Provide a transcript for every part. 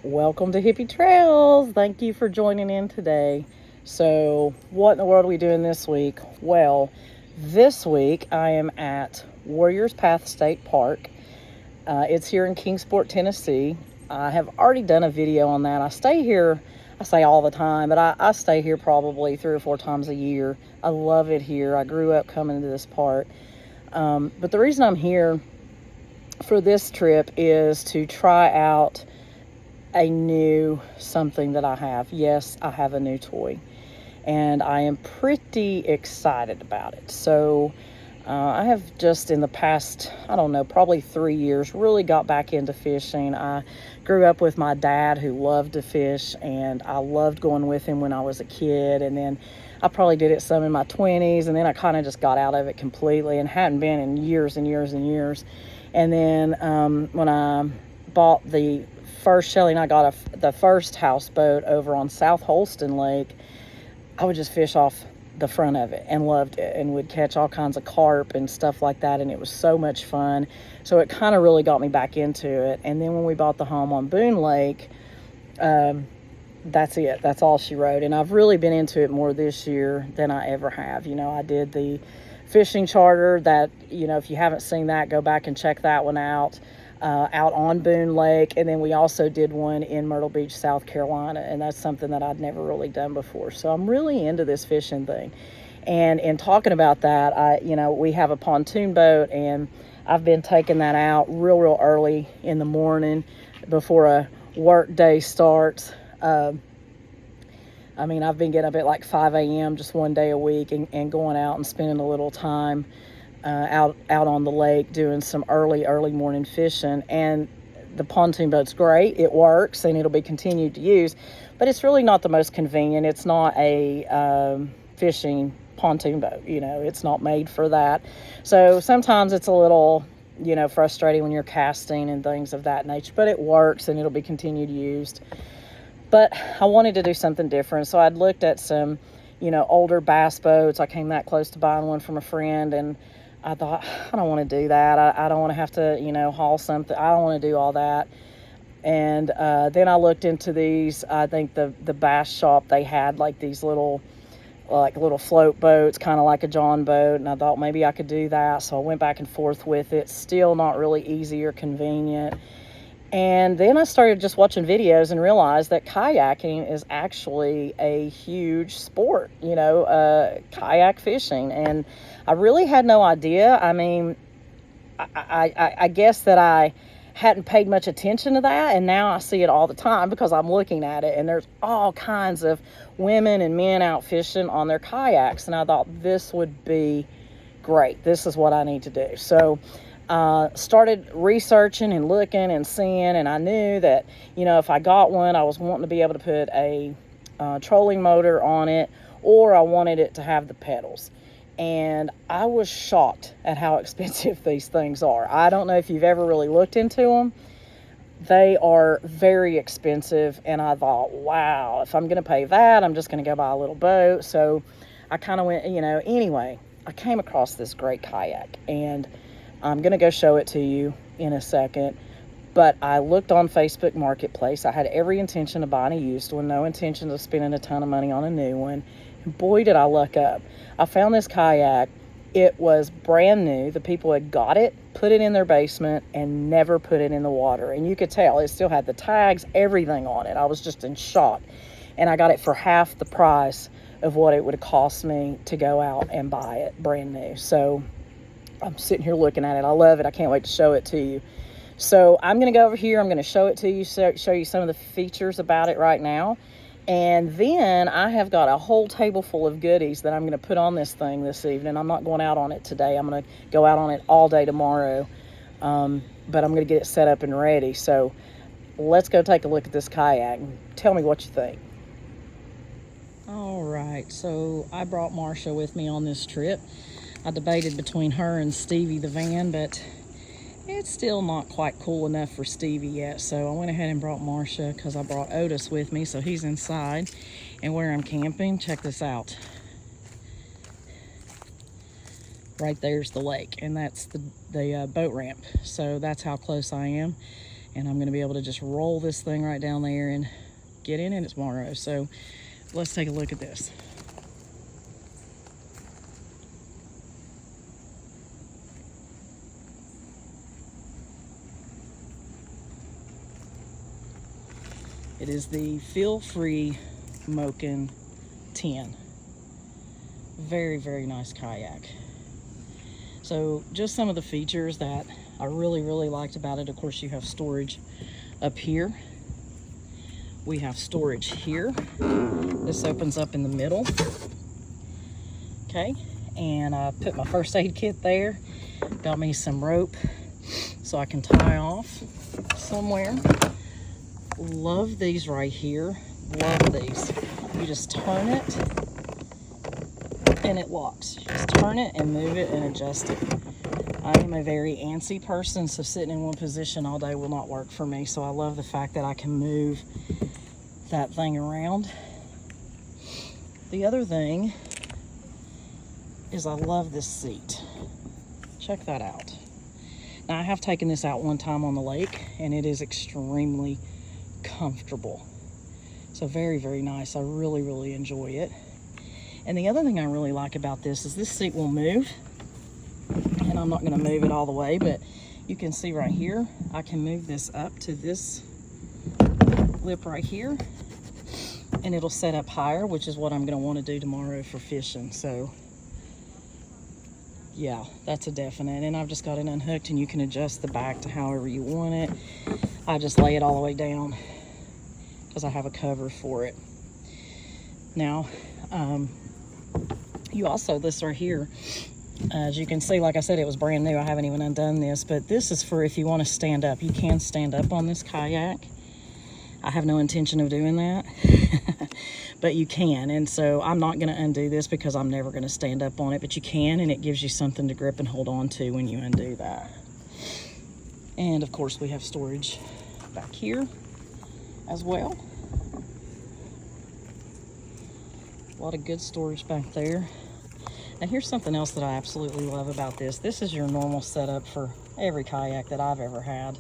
Welcome to Hippie Trails. Thank you for joining in today. So, what in the world are we doing this week? Well, this week I am at Warriors Path State Park. It's here in Kingsport, Tennessee. I have already done a video on that. I stay here, I say all the time, but I stay here probably 3 or 4 times a year. I love it here. I grew up coming to this park. But the reason I'm here for this trip is to try out a new something that I have. Yes, I have a new toy, and I am pretty excited about it. So I have just in the past, I don't know, probably 3 years, really got back into fishing. I grew up with my dad who loved to fish, and I loved going with him when I was a kid. And then I probably did it some in my 20s, and then I kind of just got out of it completely and hadn't been in years and years and years. And then when I bought the first Shelly and I got the first houseboat over on South Holston Lake, I would just fish off the front of it and loved it, and would catch all kinds of carp and stuff like that, and it was so much fun. So it kind of really got me back into it. And then when we bought the home on Boone Lake, that's it. That's all she wrote. And I've really been into it more this year than I ever have. You know, I did the fishing charter that, you know, if you haven't seen that, go back and check that one out. Out on Boone Lake, and then we also did one in Myrtle Beach, South Carolina, and that's something that I'd never really done before. So I'm really into this fishing thing. And in talking about that, we have a pontoon boat, and I've been taking that out real early in the morning before a work day starts. I've been getting up at like 5 a.m. just one day a week and going out and spending a little time out on the lake doing some early morning fishing. And the pontoon boat's great. It works, and it'll be continued to use, but it's really not the most convenient. It's not a fishing pontoon boat. You know, it's not made for that. So sometimes it's a little, frustrating when you're casting and things of that nature, but it works and it'll be continued used. But I wanted to do something different. So I'd looked at some, older bass boats. I came that close to buying one from a friend, and I thought, I don't want to do that. I don't want to have to, haul something. I don't want to do all that. And then I looked into these. I think the bass shop, they had like these little float boats, kind of like a John boat. And I thought maybe I could do that. So I went back and forth with it. Still not really easy or convenient. And then I started just watching videos and realized that kayaking is actually a huge sport, kayak fishing. And I really had no idea. I mean, I guess that I hadn't paid much attention to that, and now I see it all the time because I'm looking at it, and there's all kinds of women and men out fishing on their kayaks. And I thought this would be great. This is what I need to do. So started researching and looking and seeing, and I knew that, if I got one, I was wanting to be able to put a trolling motor on it, or I wanted it to have the pedals. And I was shocked at how expensive these things are. I don't know if you've ever really looked into them. They are very expensive, and I thought, wow, if I'm going to pay that, I'm just going to go buy a little boat. So I kind of went, anyway, I came across this great kayak, and I'm going to go show it to you in a second. But I looked on Facebook Marketplace. I had every intention of buying a used one, no intention of spending a ton of money on a new one. And boy, did I luck up. I found this kayak. It was brand new. The people had got it, put it in their basement, and never put it in the water. And you could tell it still had the tags, everything on it. I was just in shock. And I got it for half the price of what it would have cost me to go out and buy it brand new. So I'm sitting here looking at it. I love it. I can't wait to show it to you. So I'm going to go over here. I'm going to show it to you, show you some of the features about it right now. And then I have got a whole table full of goodies that I'm going to put on this thing this evening. I'm not going out on it today. I'm going to go out on it all day tomorrow. But I'm going to get it set up and ready. So let's go take a look at this kayak and tell me what you think. All right. So I brought Marsha with me on this trip. I debated between her and Stevie the van, but it's still not quite cool enough for Stevie yet. So I went ahead and brought Marsha because I brought Otis with me, so he's inside. And where I'm camping, check this out. Right there's the lake, and that's the boat ramp. So that's how close I am. And I'm going to be able to just roll this thing right down there and get in it tomorrow. So let's take a look at this. It is the Feel Free Moken 10. Very, very nice kayak. So just some of the features that I really, really liked about it. Of course, you have storage up here. We have storage here. This opens up in the middle. Okay, and I put my first aid kit there. Got me some rope so I can tie off somewhere. Love these right here. Love these. You just turn it and it locks. You just turn it and move it and adjust it. I am a very antsy person, so sitting in one position all day will not work for me. So I love the fact that I can move that thing around. The other thing is I love this seat. Check that out. Now I have taken this out one time on the lake and it is extremely comfortable. So very, very nice. I really, really enjoy it. And the other thing I really like about this is this seat will move. And I'm not going to move it all the way, but you can see right here, I can move this up to this lip right here, and it'll set up higher, which is what I'm going to want to do tomorrow for fishing. So yeah, that's a definite. And I've just got it unhooked, and you can adjust the back to however you want it. I just lay it all the way down because I have a cover for it. Now, you also, this right here, as you can see, like I said, it was brand new. I haven't even undone this, but this is for if you want to stand up. You can stand up on this kayak. I have no intention of doing that, but you can. And so I'm not going to undo this because I'm never going to stand up on it, but you can, and it gives you something to grip and hold on to when you undo that. And of course, we have storage back here as well. A lot of good storage back there. Now here's something else that I absolutely love about this. This is your normal setup for every kayak that I've ever had.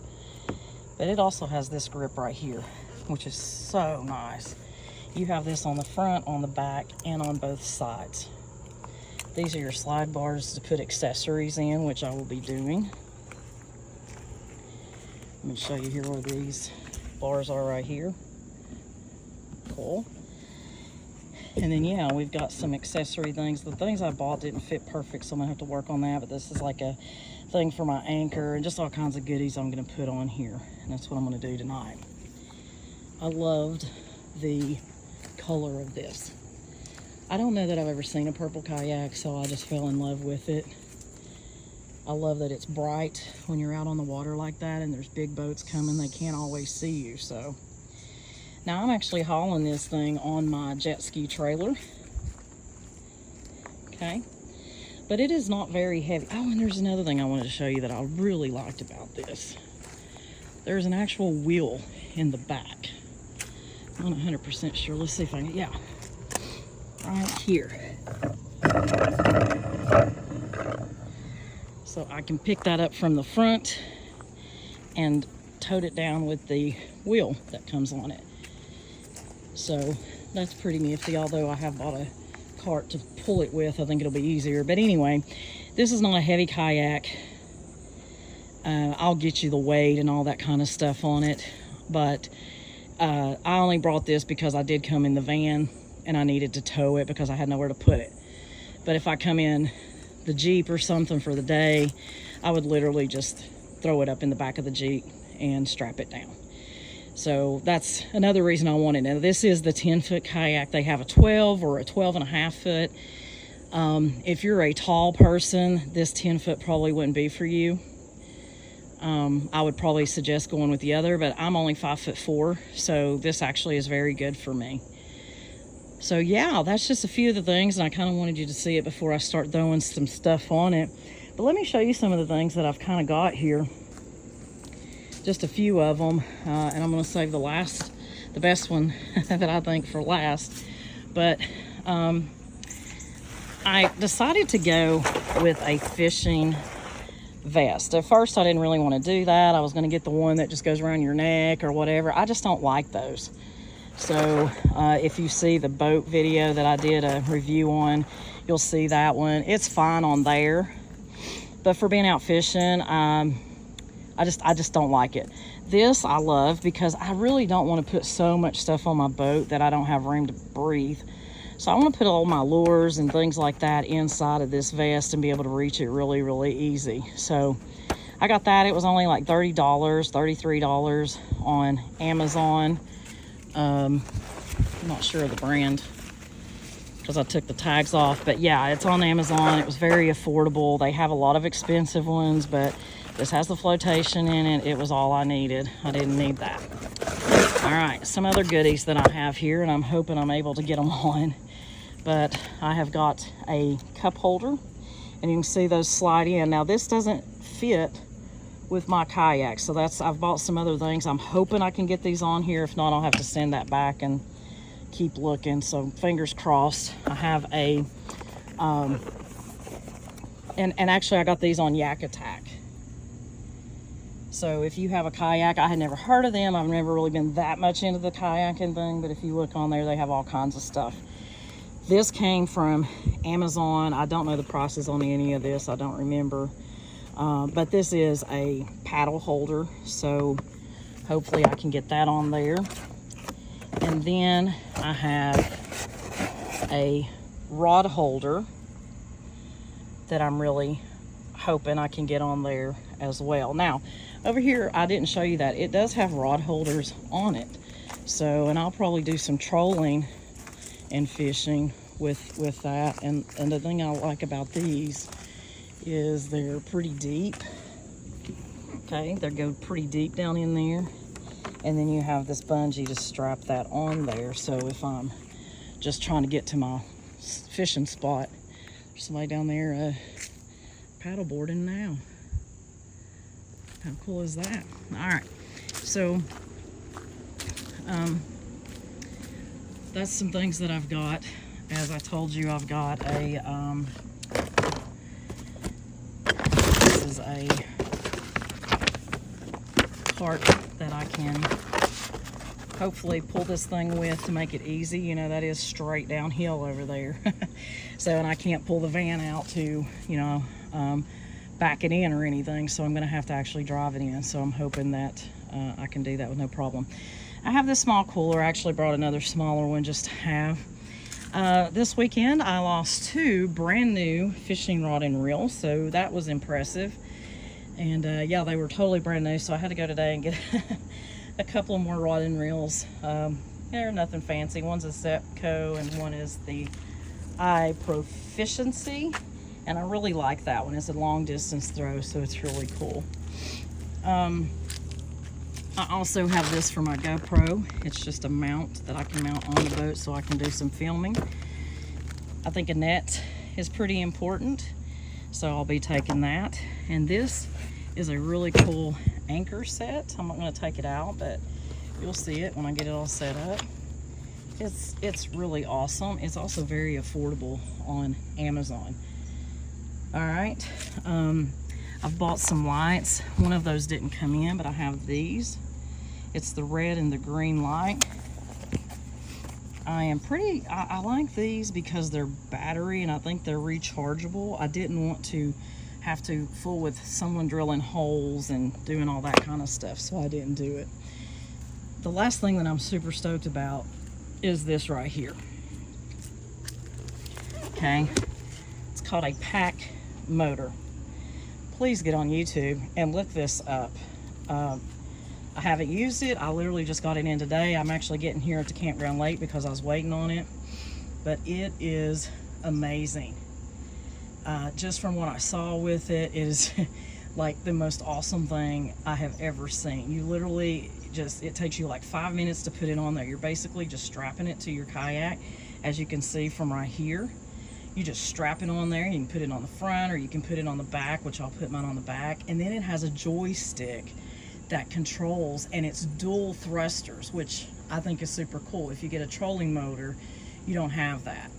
But it also has this grip right here, which is so nice. You have this on the front, on the back, and on both sides. These are your slide bars to put accessories in, which I will be doing. Let me show you here where these bars are right here. Cool. And then, yeah, we've got some accessory things. The things I bought didn't fit perfect, so I'm gonna have to work on that, but this is like a thing for my anchor and just all kinds of goodies I'm gonna put on here. And that's what I'm gonna do tonight. I loved the color of this. I don't know that I've ever seen a purple kayak, so I just fell in love with it. I love that it's bright when you're out on the water like that and there's big boats coming. They can't always see you, so. Now I'm actually hauling this thing on my jet ski trailer. Okay. But it is not very heavy. Oh, and there's another thing I wanted to show you that I really liked about this. There's an actual wheel in the back. I'm not 100% sure. Let's see if I can, yeah. Right here. So I can pick that up from the front and tote it down with the wheel that comes on it. So that's pretty nifty, although I have bought a cart to pull it with. I think it'll be easier. But anyway, this is not a heavy kayak. I'll get you the weight and all that kind of stuff on it. But I only brought this because I did come in the van and I needed to tow it because I had nowhere to put it. But if I come in the Jeep or something for the day, I would literally just throw it up in the back of the Jeep and strap it down. So that's another reason I wanted it. Now, this is the 10-foot kayak. They have a 12 or a 12.5 foot. If you're a tall person, this 10-foot probably wouldn't be for you. I would probably suggest going with the other, but I'm only 5'4", so this actually is very good for me. So yeah, that's just a few of the things, and I kind of wanted you to see it before I start throwing some stuff on it. But let me show you some of the things that I've kind of got here. Just a few of them, and I'm going to save the best one that I think for last. But I decided to go with a fishing vest. At first I didn't really want to do that. I was going to get the one that just goes around your neck or whatever. I just don't like those. So if you see the boat video that I did a review on, you'll see that one. It's fine on there, but for being out fishing, I just don't like it. This I love because I really don't want to put so much stuff on my boat that I don't have room to breathe. So I want to put all my lures and things like that inside of this vest and be able to reach it really, really easy. So I got that. It was only like $30, $33 on Amazon. I'm not sure of the brand because I took the tags off, but yeah, it's on Amazon. It was very affordable. They have a lot of expensive ones, but this has the flotation in it. It was all I needed. I didn't need that. All right, some other goodies that I have here, and I'm hoping I'm able to get them on. But I have got a cup holder, and you can see those slide in. Now this doesn't fit with my kayak, so I've bought some other things. I'm hoping I can get these on here. If not, I'll have to send that back and keep looking. So fingers crossed. I have a and actually I got these on Yak Attack. So if you have a kayak, I had never heard of them. I've never really been that much into the kayaking thing, but if you look on there, they have all kinds of stuff. This came from Amazon. I don't know the prices on any of this. I don't remember. But this is a paddle holder, so hopefully I can get that on there. And then I have a rod holder that I'm really hoping I can get on there as well. Now, over here, I didn't show you that. It does have rod holders on it. So, and I'll probably do some trolling and fishing with that. And the thing I like about these is they're pretty deep. Okay, they go pretty deep down in there. And then you have this bungee to strap that on there. So if I'm just trying to get to my fishing spot, there's somebody down there paddleboarding now. How cool is that? All right, so that's some things that I've got. As I told you, I've got a this is a cart that I can hopefully pull this thing with to make it easy. You know, that is straight downhill over there. So, and I can't pull the van out to, you know, back it in or anything. So I'm going to have to actually drive it in. So I'm hoping that I can do that with no problem. I have this small cooler. I actually brought another smaller one just to have. This weekend I lost 2 brand new fishing rod and reel. So that was impressive. And yeah, they were totally brand new. So I had to go today and get a couple of more rod and reels. They're nothing fancy. One's a Sepco and one is the Proficiency. And I really like that one. It's a long distance throw, so it's really cool. I also have this for my GoPro. It's just a mount that I can mount on the boat so I can do some filming. I think a net is pretty important, so I'll be taking that. And this is a really cool anchor set. I'm not going to take it out, but you'll see it when I get it all set up. It's really awesome. It's also very affordable on Amazon. All right, I've bought some lights. One of those didn't come in, but I have these. It's the red and the green light. I like these because they're battery and I think they're rechargeable. I didn't want to have to fool with someone drilling holes and doing all that kind of stuff, so I didn't do it. The last thing that I'm super stoked about is this right here. Okay, it's called a pack motor. Please get on YouTube and look this up. I haven't used it. I literally just got it in today. I'm actually getting here at the campground late because I was waiting on it, but it is amazing. Just from what I saw with it, it is like the most awesome thing I have ever seen. You literally it takes you like 5 minutes to put it on there. You're basically just strapping it to your kayak, as you can see from right here. You just strap it on there. You can put it on the front or you can put it on the back, which I'll put mine on the back. And then it has a joystick that controls, and it's dual thrusters, which I think is super cool. If you get a trolling motor, you don't have that.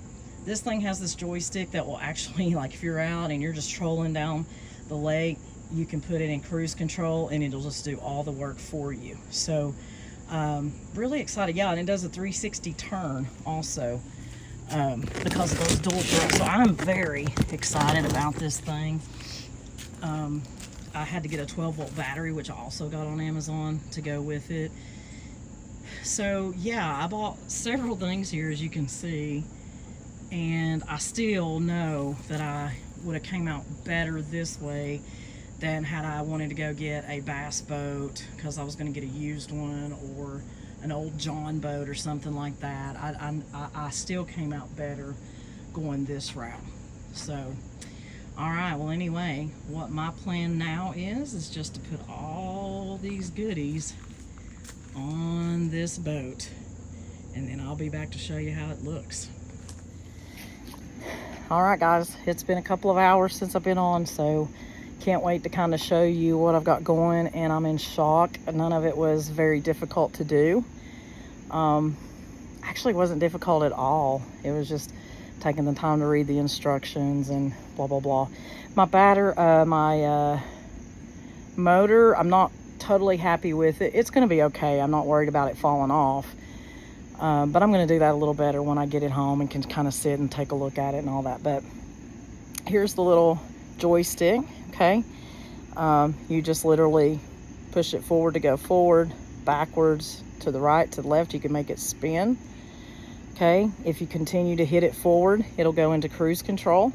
This thing has this joystick that will actually, like if you're out and you're just trolling down the lake, you can put it in cruise control and it'll just do all the work for you. So really excited. Yeah, and it does a 360 turn also because of those dual thrusts. So I'm very excited about this thing. I had to get a 12-volt battery, which I also got on Amazon to go with it. So yeah, I bought several things here, as you can see, and I still know that I would have came out better this way than had I wanted to go get a bass boat, because I was going to get a used one or an old John boat or something like that. I still came out better going this route. So all right, well anyway, what my plan now is just to put all these goodies on this boat, and then I'll be back to show you how it looks. All right guys, it's been a couple of hours since I've been on, so can't wait to kind of show you what I've got going, and I'm in shock. None of it was very difficult to do. Actually wasn't difficult at all. It was just taking the time to read the instructions and blah blah blah. My motor, I'm not totally happy with it. It's going to be okay. I'm not worried about it falling off, but I'm going to do that a little better when I get it home and can kind of sit and take a look at it and all that. But here's the little joystick. Okay, you just literally push it forward to go forward, backwards, to the right, to the left. You can make it spin. Okay, if you continue to hit it forward, it'll go into cruise control.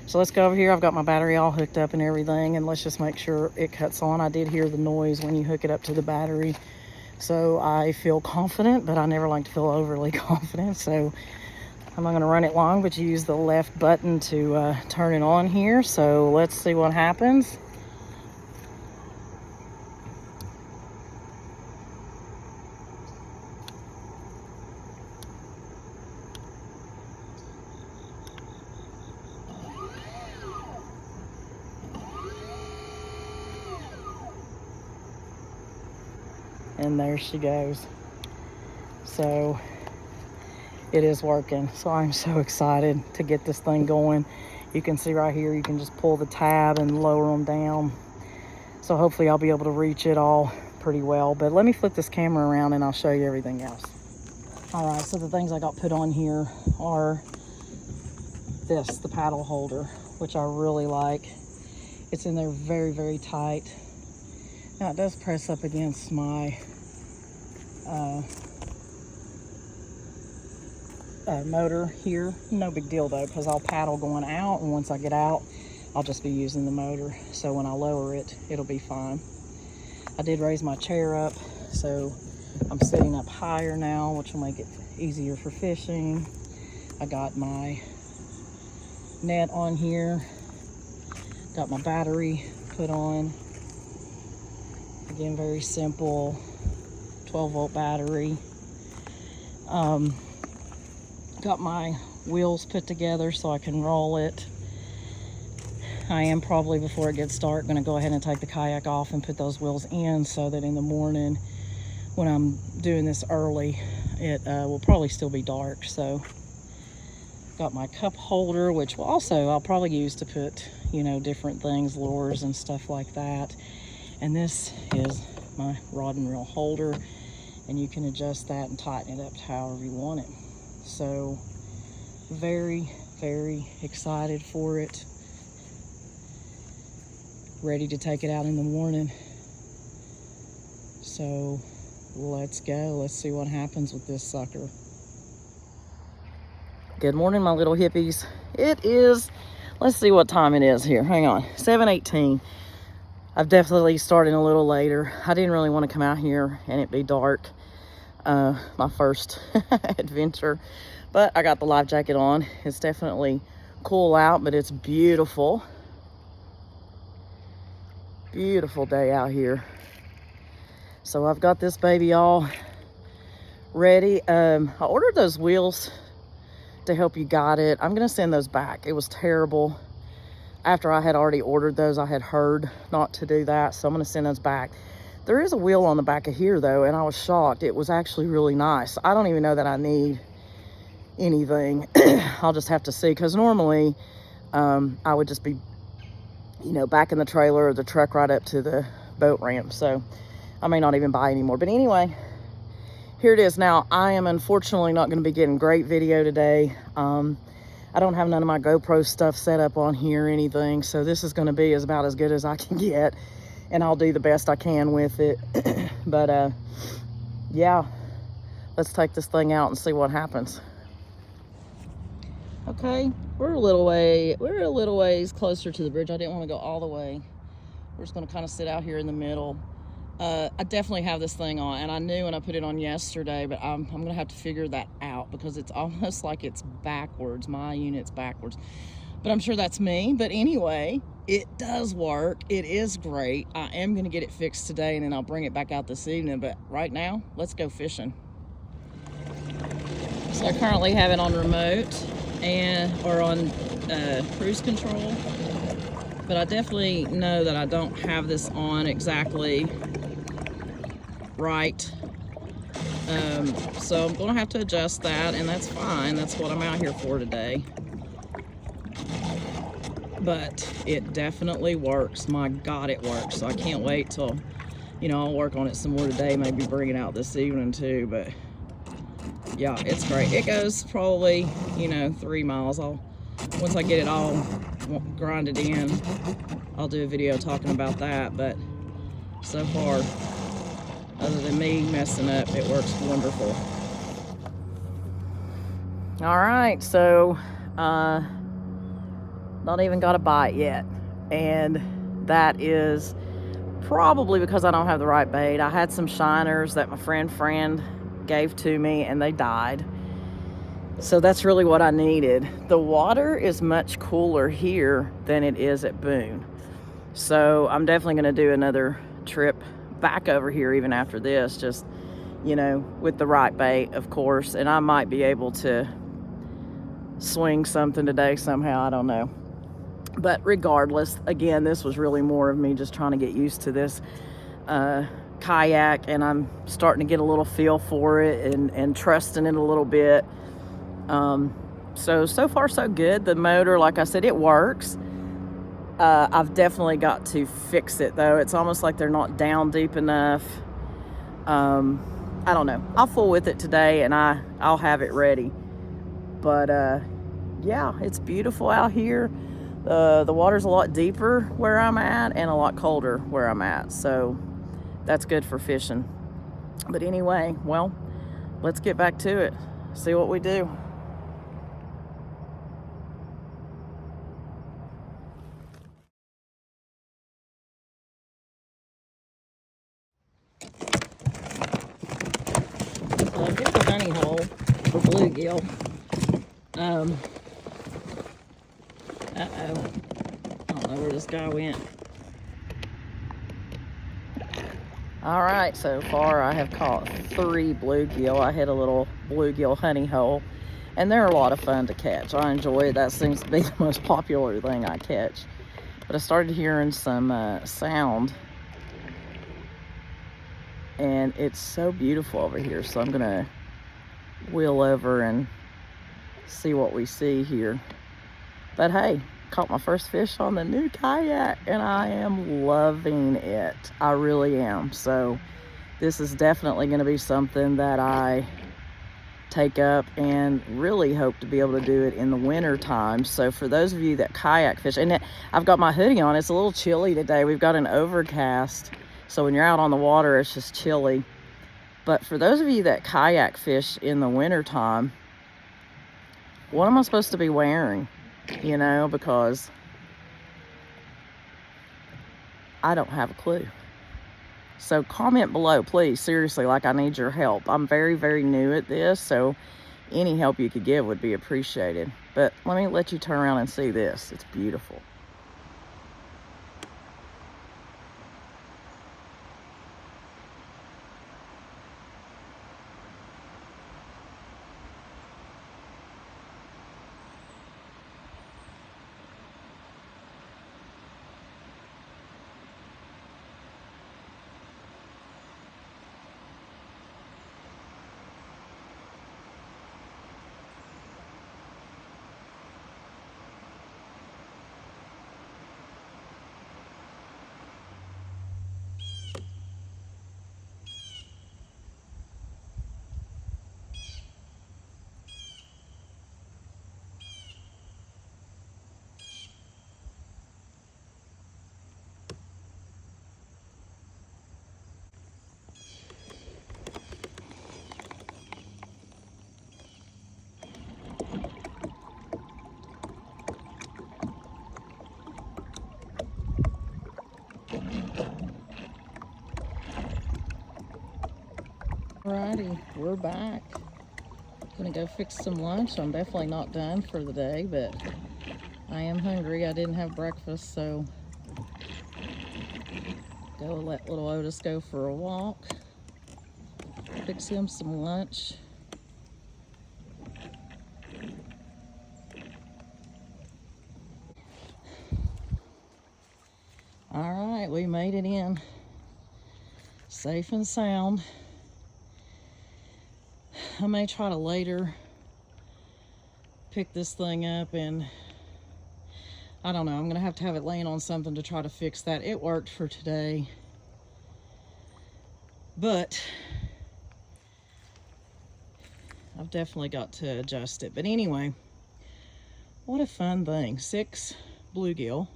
So let's go over here. I've got my battery all hooked up and everything, and let's just make sure it cuts on. I did hear the noise when you hook it up to the battery, so I feel confident, but I never like to feel overly confident. So I'm not going to run it long, but you use the left button to turn it on here. So let's see what happens. And there she goes. So it is working. So I'm so excited to get this thing going. You can see right here, you can just pull the tab and lower them down. So hopefully I'll be able to reach it all pretty well. But let me flip this camera around and I'll show you everything else. All right, so the things I got put on here are this, the paddle holder, which I really like. It's in there very, very tight. Now it does press up against my motor here. No big deal though, because I'll paddle going out, and once I get out, I'll just be using the motor. So when I lower it, it'll be fine. I did raise my chair up, so I'm sitting up higher now, which will make it easier for fishing. I got my net on here, got my battery put on. Again, very simple 12-volt battery. Got my wheels put together so I can roll it. I am probably, before it gets dark, going to go ahead and take the kayak off and put those wheels in, so that in the morning when I'm doing this early, it will probably still be dark. So got my cup holder, which will also I'll probably use to put, you know, different things, lures and stuff like that. And this is my rod and reel holder, and you can adjust that and tighten it up to however you want it. So very, very excited for it. Ready to take it out in the morning. So let's go. Let's see what happens with this sucker. Good morning, my little hippies. It is, let's see what time it is here. Hang on, 7:18. I've definitely started a little later. I didn't really want to come out here and it be dark. My first adventure, but I got the life jacket on. It's definitely cool out, but it's beautiful. Beautiful day out here. So I've got this baby all ready. I ordered those wheels to help you guide it. I'm gonna send those back. It was terrible. After I had already ordered those, I had heard not to do that, so I'm gonna send those back. There is a wheel on the back of here though, and I was shocked. It was actually really nice. I don't even know that I need anything. I'll just have to see, because normally I would just be you know, back in the trailer or the truck right up to the boat ramp. So I may not even buy anymore. But anyway, here it is. Now, I am unfortunately not going to be getting great video today. I don't have none of my GoPro stuff set up on here or anything. So this is going to be about as good as I can get. And I'll do the best I can with it. But yeah, let's take this thing out and see what happens. Okay, we're a little ways closer to the bridge. I didn't want to go all the way. We're just going to kind of sit out here in the middle. I definitely have this thing on, and I knew when I put it on yesterday, but I'm going to have to figure that out because it's almost like it's backwards. My unit's backwards, but I'm sure that's me. But anyway, it does work. It is great. I am going to get it fixed today, and then I'll bring it back out this evening. But right now, let's go fishing. So I currently have it on remote or on cruise control, but I definitely know that I don't have this on exactly right. So I'm gonna have to adjust that, and that's fine. That's what I'm out here for today. But it definitely works. My God, it works. So I can't wait till, you know, I'll work on it some more today, maybe bring it out this evening too. But yeah, it's great. It goes probably, you know, 3 miles. Once I get it all grinded in, I'll do a video talking about that. But so far, other than me messing up, it works wonderful. All right, so not even got a bite yet, and that is probably because I don't have the right bait. I had some shiners that my friend gave to me, and they died. So that's really what I needed. The water is much cooler here than it is at Boone. So I'm definitely going to do another trip back over here even after this, just, you know, with the right bait, of course. And I might be able to swing something today somehow, I don't know. But regardless, again, this was really more of me just trying to get used to this kayak, and I'm starting to get a little feel for it and trusting it a little bit. So far so good. The motor, like I said, it works. I've definitely got to fix it though. It's almost like they're not down deep enough. I don't know. I'll fool with it today, and I'll have it ready. But yeah, it's beautiful out here. The water's a lot deeper where I'm at and a lot colder where I'm at. So that's good for fishing. But anyway, well, let's get back to it. See what we do. Here's the honey hole for bluegill. Uh-oh. I don't know where this guy went. All right, so far I have caught 3 bluegill. I hit a little bluegill honey hole, and they're a lot of fun to catch. I enjoy it. That seems to be the most popular thing I catch. But I started hearing some sound, and it's so beautiful over here. So I'm gonna wheel over and see what we see here. But hey, caught my first fish on the new kayak, and I am loving it. I really am. So this is definitely going to be something that I take up, and really hope to be able to do it in the winter time. So for those of you that kayak fish, and I've got my hoodie on, it's a little chilly today. We've got an overcast, so when you're out on the water, it's just chilly. But for those of you that kayak fish in the winter time, what am I supposed to be wearing? You know, because I don't have a clue. So comment below, please. Seriously, like, I need your help. I'm very, very new at this, so any help you could give would be appreciated. But let me let you turn around and see this. It's beautiful. Alrighty, we're back. Gonna go fix some lunch. I'm definitely not done for the day, but I am hungry. I didn't have breakfast, so go let little Otis go for a walk. Fix him some lunch. Alright, we made it in. Safe and sound. I may try to later pick this thing up, and I don't know, I'm gonna have to have it laying on something to try to fix that. It worked for today, but I've definitely got to adjust it. But anyway, what a fun thing. 6 bluegill,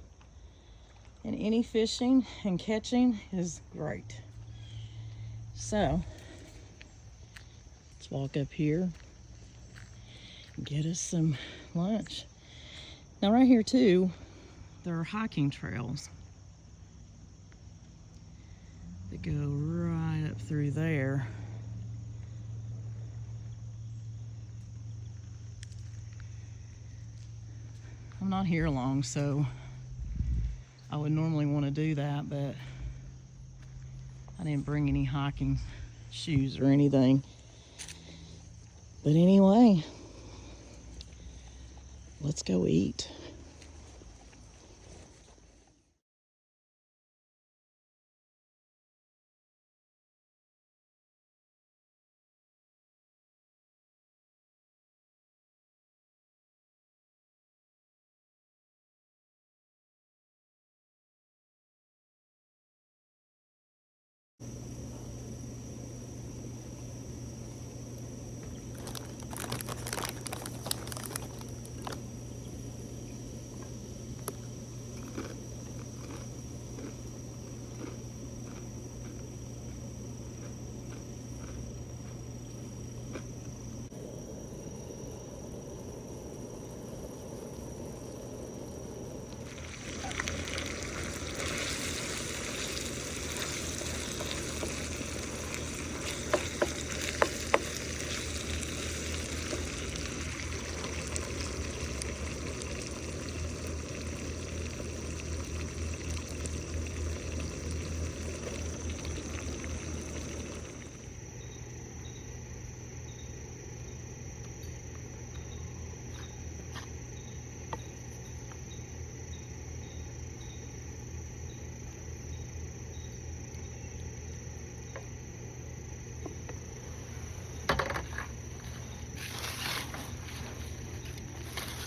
and any fishing and catching is great. So let's walk up here and get us some lunch. Now right here too, there are hiking trails that go right up through there. I'm not here long, so I would normally want to do that, but I didn't bring any hiking shoes or anything. But anyway, let's go eat.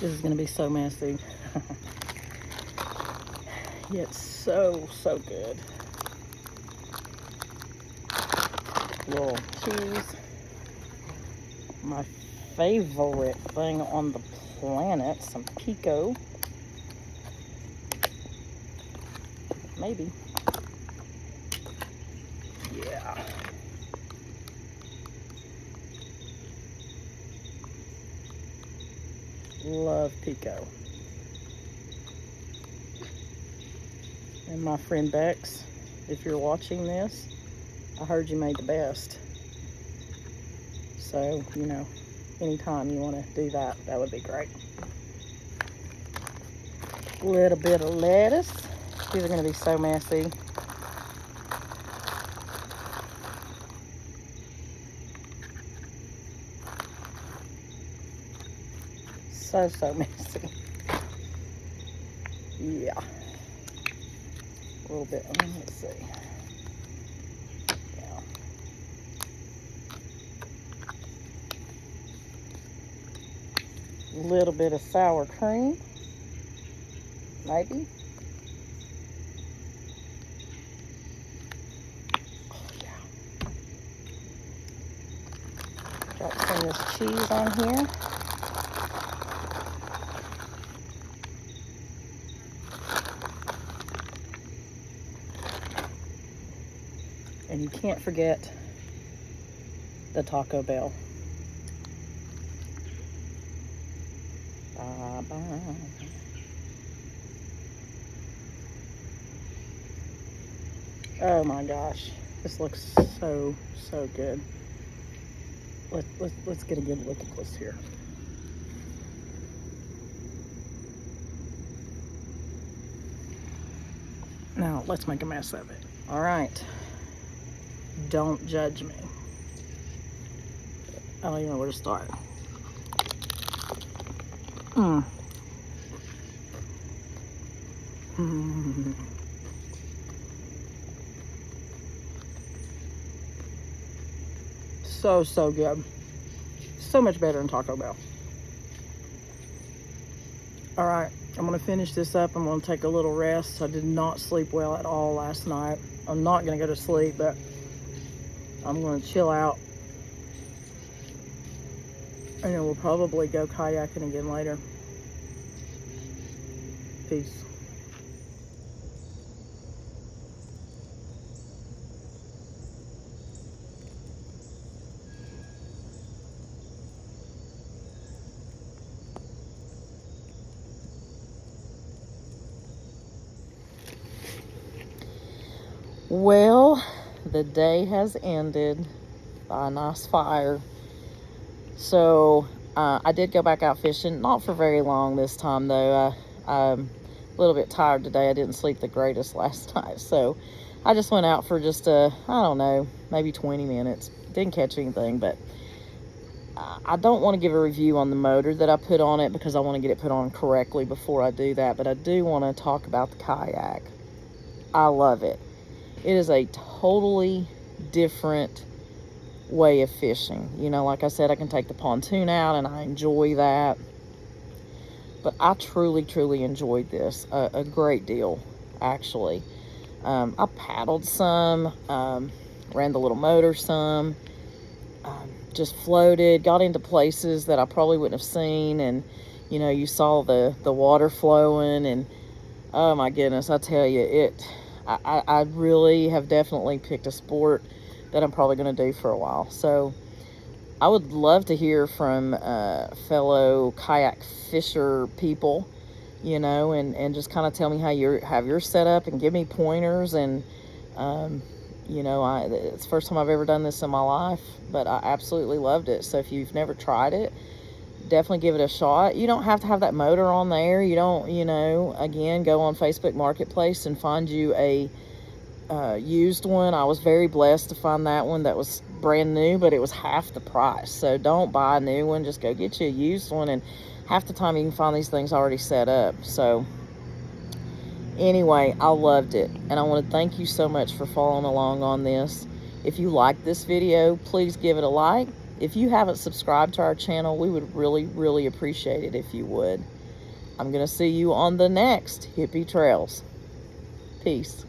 This is gonna be so messy. Yet so good. Little cheese. My favorite thing on the planet, some pico. Maybe. Yeah. Love pico. And my friend Bex, if you're watching this, I heard you made the best. So, you know, anytime you want to do that, that would be great. A little bit of lettuce. These are going to be so messy. So messy. Yeah. A little bit. Let's see. Yeah. A little bit of sour cream. Maybe. Oh, yeah. Drop some of this cheese on here. And you can't forget the Taco Bell. Bye-bye. Oh my gosh, this looks so good. let's get a good look at this here. Now, let's make a mess of it. All right. Don't judge me. I don't even know where to start. Mm. Mm. So good. So much better than Taco Bell. All right, I'm gonna finish this up. I'm gonna take a little rest. I did not sleep well at all last night. I'm not gonna go to sleep, but I'm gonna chill out. And then we'll probably go kayaking again later. Peace. Well, the day has ended by a nice fire. So I did go back out fishing, not for very long this time though. I'm a little bit tired today. I didn't sleep the greatest last night, so I just went out for just I don't know, maybe 20 minutes. Didn't catch anything, but I don't want to give a review on the motor that I put on it because I want to get it put on correctly before I do that, but I do want to talk about the kayak. I love it. It is a totally different way of fishing. You know, like I said, I can take the pontoon out and I enjoy that. But I truly enjoyed this a great deal, actually. I paddled some, ran the little motor some, just floated, got into places that I probably wouldn't have seen, and you know, you saw the water flowing, and oh my goodness, I tell you, I really have definitely picked a sport that I'm probably going to do for a while. So I would love to hear from fellow kayak fisher people, you know, and just kind of tell me how you have your setup and give me pointers. And you know, it's the first time I've ever done this in my life, but I absolutely loved it. So if you've never tried it, definitely give it a shot. You don't have to have that motor on there. You don't, you know, again, go on Facebook Marketplace and find you a used one. I was very blessed to find that one that was brand new, but it was half the price. So don't buy a new one, just go get you a used one, and half the time you can find these things already set up. So anyway, I loved it, and I want to thank you so much for following along on this. If you like this video, please give it a like. If you haven't subscribed to our channel, we would really appreciate it if you would. I'm going to see you on the next Hippie Trails. Peace.